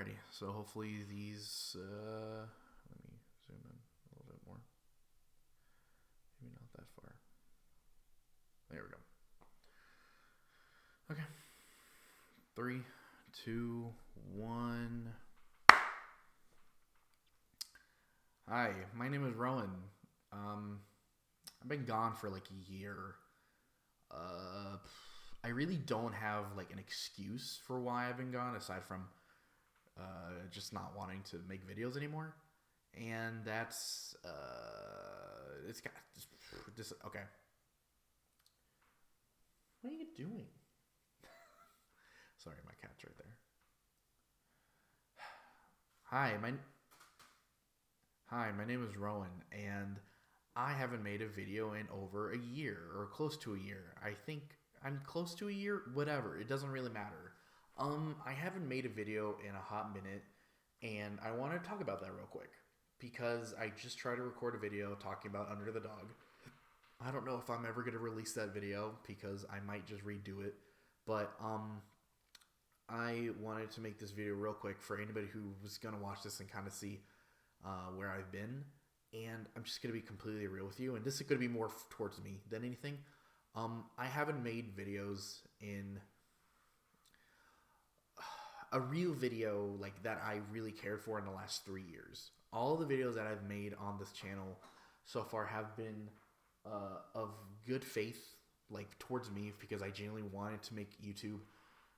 Alrighty, so hopefully these, let me zoom in a little bit more. Maybe not that far. There we go. Okay. 3, 2, 1. Hi, my name is Rowan. I've been gone for like a year. I really don't have like an excuse for why I've been gone aside from just not wanting to make videos anymore. And that's it's got just okay. What are you doing? Sorry, my cat's right there. Hi, my name is Rowan, and I haven't made a video in over a year or close to a year. I think I'm close to a year. Whatever, it doesn't really matter. I haven't made a video in a hot minute, and I want to talk about that real quick because I just tried to record a video talking about Under the Dog. I don't know if I'm ever gonna release that video because I might just redo it, but I wanted to make this video real quick for anybody who was gonna watch this and kind of see where I've been. And I'm just gonna be completely real with you, and this is gonna be more towards me than anything. I haven't made videos in a real video like that I really cared for in the last 3 years. All the videos that I've made on this channel so far have been of good faith, like towards me, because I genuinely wanted to make YouTube,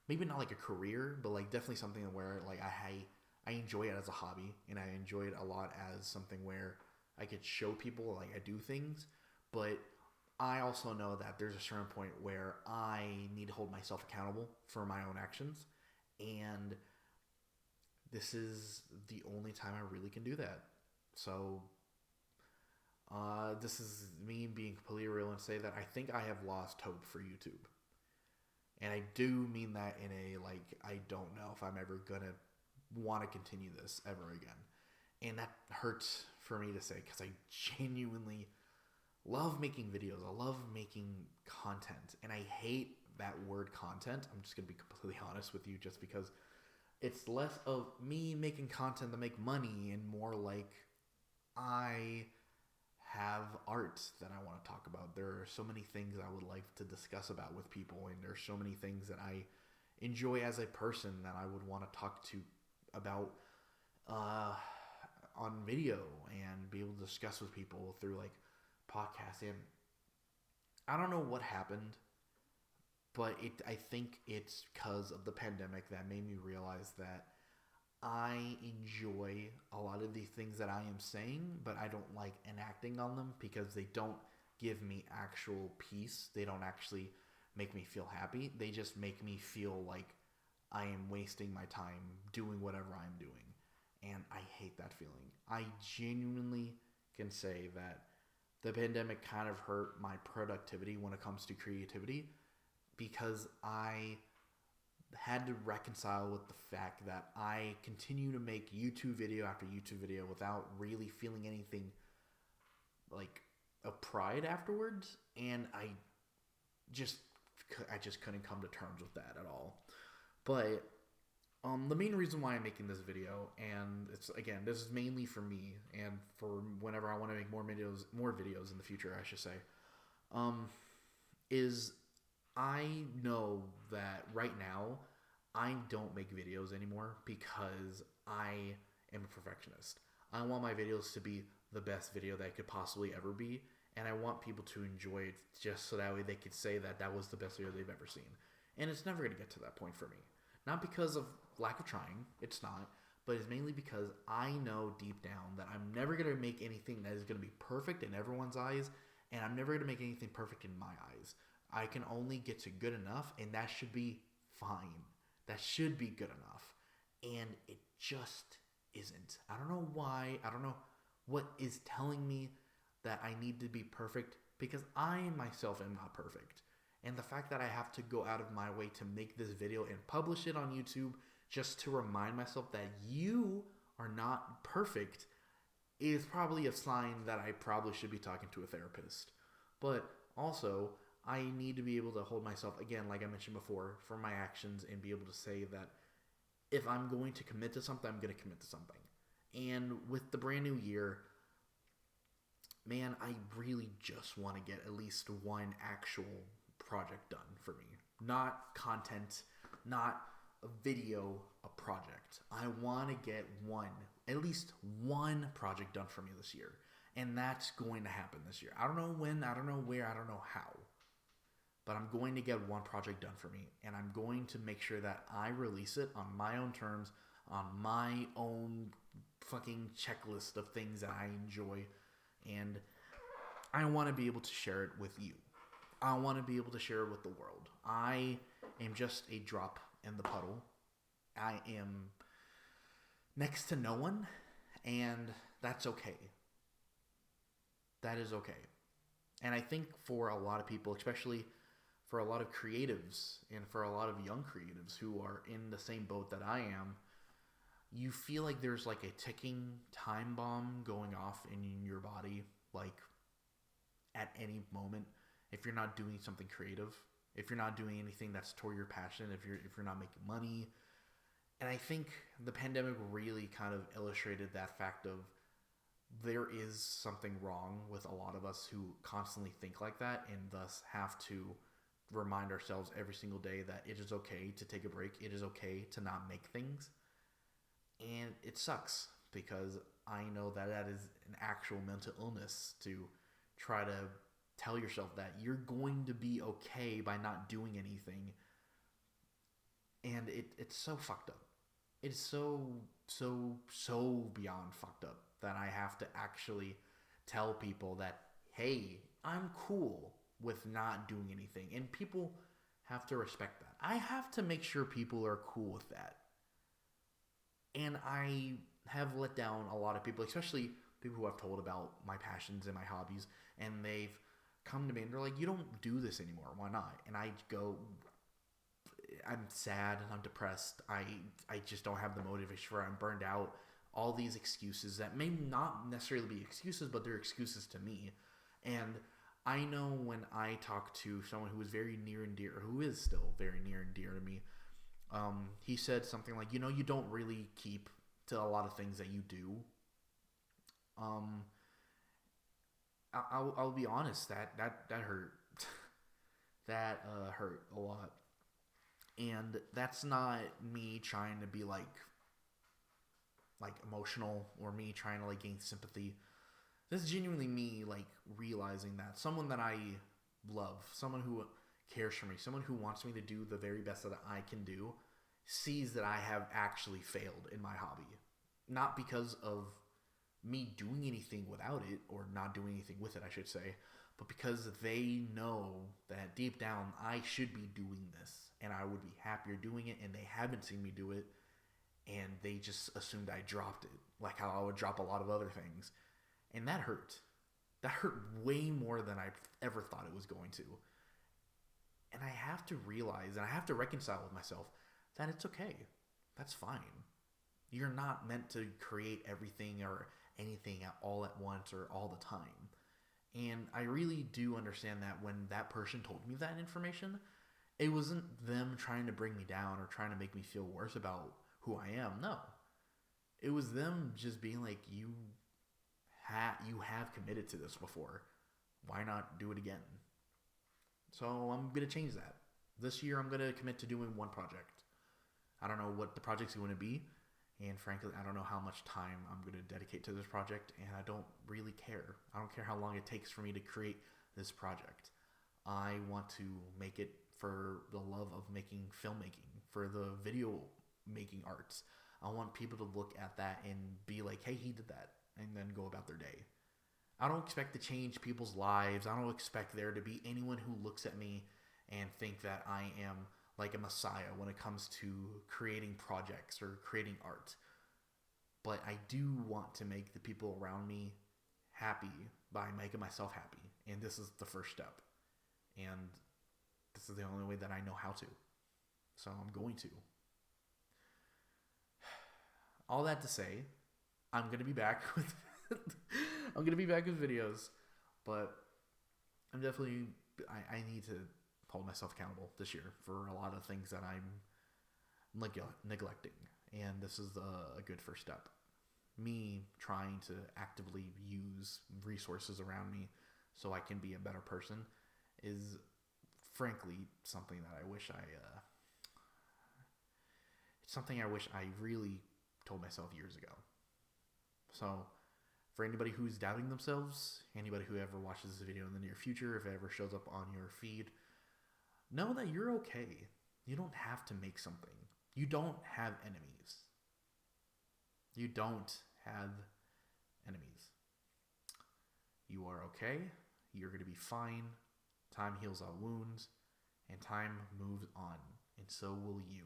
maybe not like a career, but like definitely something where like I enjoy it as a hobby, and I enjoy it a lot as something where I could show people like I do things. But I also know that there's a certain point where I need to hold myself accountable for my own actions, and this is the only time I really can do that. So this is me being completely real and say that I think I have lost hope for YouTube. And I do mean that in a like, I don't know if I'm ever gonna want to continue this ever again. And that hurts for me to say because I genuinely love making videos. I love making content. And I hate that word content. I'm just gonna be completely honest with you, just because it's less of me making content to make money and more like I have art that I want to talk about. There are so many things I would like to discuss about with people, and there's so many things that I enjoy as a person that I would want to talk to about on video and be able to discuss with people through like podcasts. And I don't know what happened, but I think it's because of the pandemic that made me realize that I enjoy a lot of the things that I am saying, but I don't like enacting on them because they don't give me actual peace. They don't actually make me feel happy. They just make me feel like I am wasting my time doing whatever I'm doing. And I hate that feeling. I genuinely can say that the pandemic kind of hurt my productivity when it comes to creativity because I had to reconcile with the fact that I continue to make YouTube video after YouTube video without really feeling anything like a pride afterwards, and just I just couldn't come to terms with that at all. But the main reason why I'm making this video, and it's again, this is mainly for me and for whenever I want to make more videos in the future, I should say, is I know that right now I don't make videos anymore because I am a perfectionist. I want my videos to be the best video that it could possibly ever be, and I want people to enjoy it just so that way they could say that that was the best video they've ever seen. And it's never going to get to that point for me. Not because of lack of trying, it's not, but it's mainly because I know deep down that I'm never going to make anything that is going to be perfect in everyone's eyes, and I'm never going to make anything perfect in my eyes. I can only get to good enough, and that should be fine. That should be good enough. And it just isn't. I don't know why. I don't know what is telling me that I need to be perfect because I myself am not perfect. And the fact that I have to go out of my way to make this video and publish it on YouTube just to remind myself that you are not perfect is probably a sign that I probably should be talking to a therapist. But also, I need to be able to hold myself, again, like I mentioned before, for my actions and be able to say that if I'm going to commit to something, I'm going to commit to something. And with the brand new year, man, I really just want to get at least one actual project done for me. Not content, not a video, a project. I want to get at least one project done for me this year. And that's going to happen this year. I don't know when, I don't know where, I don't know how. But I'm going to get one project done for me. And I'm going to make sure that I release it on my own terms, on my own fucking checklist of things that I enjoy. And I want to be able to share it with you. I want to be able to share it with the world. I am just a drop in the puddle. I am next to no one, and that's okay. That is okay. And I think for a lot of people, especially for a lot of creatives and for a lot of young creatives who are in the same boat that I am, you feel like there's like a ticking time bomb going off in your body, like at any moment. If you're not doing something creative, if you're not doing anything that's toward your passion, if you're not making money. And I think the pandemic really kind of illustrated that fact of there is something wrong with a lot of us who constantly think like that, and thus have to remind ourselves every single day that it is okay to take a break. It is okay to not make things. And it sucks because I know that is an actual mental illness to try to tell yourself that you're going to be okay by not doing anything. And it's so fucked up. It's so beyond fucked up that I have to actually tell people that, hey, I'm cool with not doing anything. And people have to respect that. I have to make sure people are cool with that. And I have let down a lot of people, especially people who I've told about my passions and my hobbies, and they've come to me and they're like, you don't do this anymore. Why not? And I go, I'm sad and I'm depressed. I just don't have the motivation for it. I'm burned out. All these excuses that may not necessarily be excuses, but they're excuses to me. And I know when I talk to someone who is very near and dear, who is still very near and dear to me, he said something like, you don't really keep to a lot of things that you do. I'll be honest, that hurt. That hurt a lot. And that's not me trying to be like emotional or me trying to like gain sympathy. This is genuinely me like realizing that someone that I love, someone who cares for me, someone who wants me to do the very best that I can do, sees that I have actually failed in my hobby. Not because of me doing anything without it, or not doing anything with it, I should say, but because they know that deep down I should be doing this and I would be happier doing it, and they haven't seen me do it, and they just assumed I dropped it, like how I would drop a lot of other things. And that hurt. That hurt way more than I ever thought it was going to. And I have to realize, and I have to reconcile with myself, that it's okay. That's fine. You're not meant to create everything or anything all at once or all the time. And I really do understand that when that person told me that information, it wasn't them trying to bring me down or trying to make me feel worse about who I am. No. It was them just being like, you have committed to this before. Why not do it again? So I'm going to change that. This year I'm going to commit to doing one project. I don't know what the project's going to be. And frankly, I don't know how much time I'm going to dedicate to this project. And I don't really care. I don't care how long it takes for me to create this project. I want to make it for the love of making filmmaking, for the video making arts. I want people to look at that and be like, hey, he did that, and then go about their day. I don't expect to change people's lives. I don't expect there to be anyone who looks at me and think that I am like a messiah when it comes to creating projects or creating art. But I do want to make the people around me happy by making myself happy. And this is the first step. And this is the only way that I know how to. So I'm going to. All that to say, I'm going to be back with videos, but I'm definitely I need to hold myself accountable this year for a lot of things that I'm neglecting. And this is a good first step. Me trying to actively use resources around me so I can be a better person is frankly something that I wish it's something I wish I really told myself years ago. So for anybody who's doubting themselves, anybody who ever watches this video in the near future, if it ever shows up on your feed, know that you're okay. You don't have to make something. You don't have enemies. You don't have enemies. You are okay. You're going to be fine. Time heals all wounds, and time moves on, and so will you.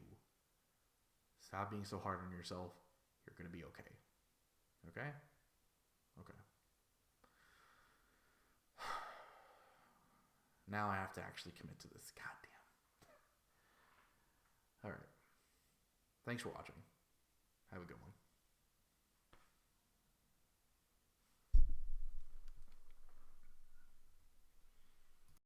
Stop being so hard on yourself. You're going to be okay. Okay? Okay. Now I have to actually commit to this. Goddamn. All right. Thanks for watching. Have a good one.